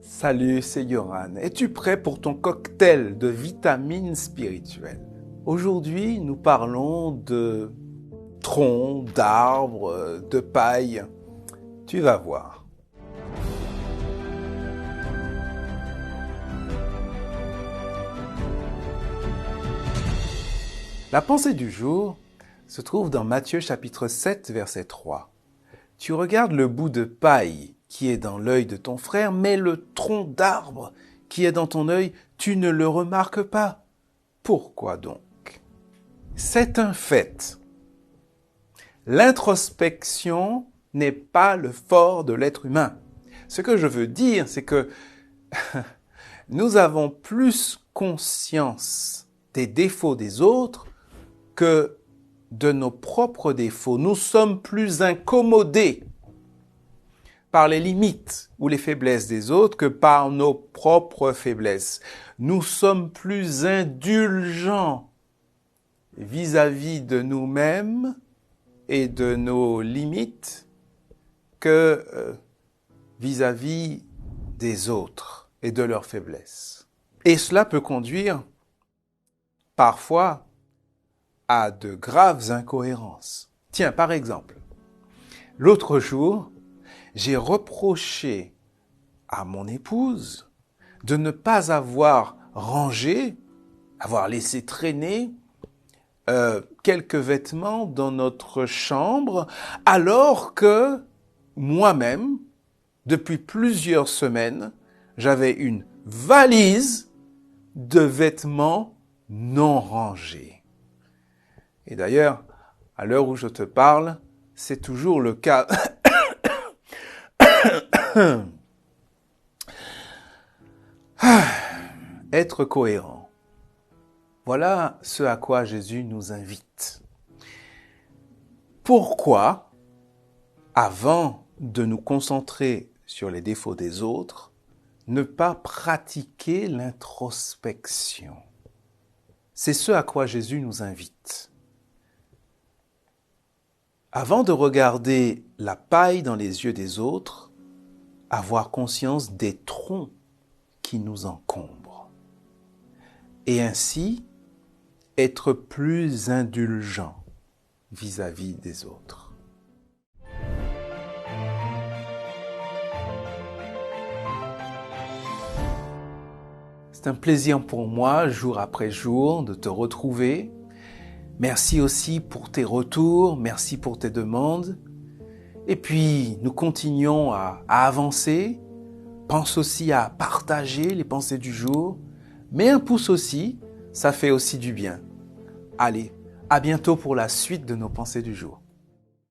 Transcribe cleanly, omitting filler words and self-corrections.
Salut, c'est Yoran. Es-tu prêt pour ton cocktail de vitamines spirituelles? Aujourd'hui, nous parlons de troncs, d'arbres, de paille. Tu vas voir. La pensée du jour se trouve dans Matthieu chapitre 7, verset 3. Tu regardes le bout de paille qui est dans l'œil de ton frère, mais le tronc d'arbre qui est dans ton œil, tu ne le remarques pas. Pourquoi donc? C'est un fait. L'introspection n'est pas le fort de l'être humain. Ce que je veux dire, c'est que nous avons plus conscience des défauts des autres que de nos propres défauts. Nous sommes plus incommodés par les limites ou les faiblesses des autres que par nos propres faiblesses. Nous sommes plus indulgents vis-à-vis de nous-mêmes et de nos limites que vis-à-vis des autres et de leurs faiblesses. Et cela peut conduire parfois à de graves incohérences. Tiens, par exemple, l'autre jour, j'ai reproché à mon épouse de ne pas avoir rangé, avoir laissé traîner quelques vêtements dans notre chambre, alors que moi-même, depuis plusieurs semaines, j'avais une valise de vêtements non rangés. Et d'ailleurs, à l'heure où je te parle, c'est toujours le cas. Être cohérent. Voilà ce à quoi Jésus nous invite. Pourquoi, avant de nous concentrer sur les défauts des autres, ne pas pratiquer l'introspection? C'est ce à quoi Jésus nous invite. Avant de regarder la paille dans les yeux des autres, avoir conscience des troncs qui nous encombrent. Et ainsi, être plus indulgent vis-à-vis des autres. C'est un plaisir pour moi, jour après jour, de te retrouver. Merci aussi pour tes retours, merci pour tes demandes. Et puis, nous continuons à avancer. Pense aussi à partager les pensées du jour. Mets un pouce aussi, ça fait aussi du bien. Allez, à bientôt pour la suite de nos pensées du jour.